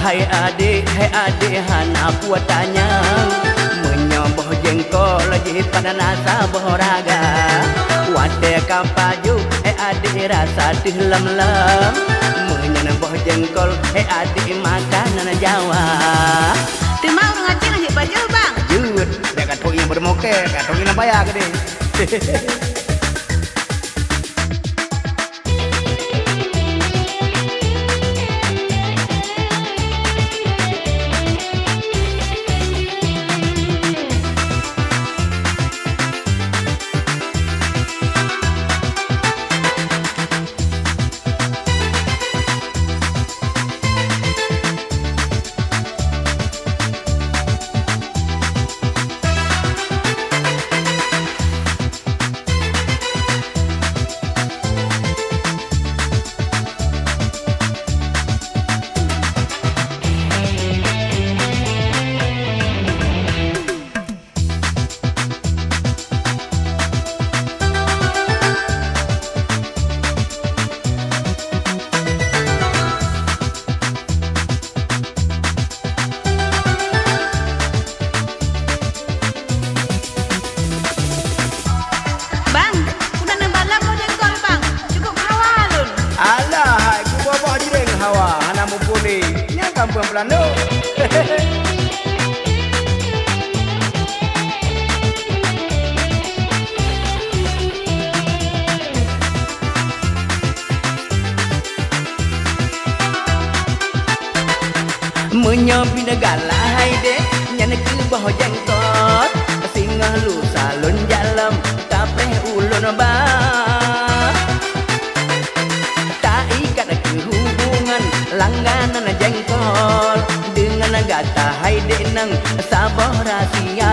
hai adik hana puatanya menyoboh jengkol di pada nasa boraga wate kapaju adik rasa tih lem-lem menyoboh jengkol adik makanan Jawa. Terima ngaji nasi baju bang. Jut, dia kata yang bermoke, kata yang bayar gede. Kampung Pelando. Menyobi negala hai deh nyana ke bah jengkot singa lu salon jalam kapeh ulun ba tak ikat hubungan langganan jengkol dengan gata hai deh nang sabah rahasia.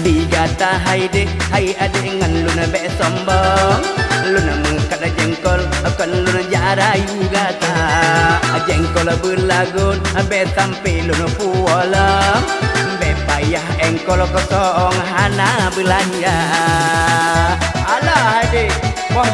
Digata hai ade ngan luna be sombong luna mengkat jengkol akan luna jarayu gata jengkol berlagun be sampai luna pualam be payah engkol kosong hana belanja. Alah ade wah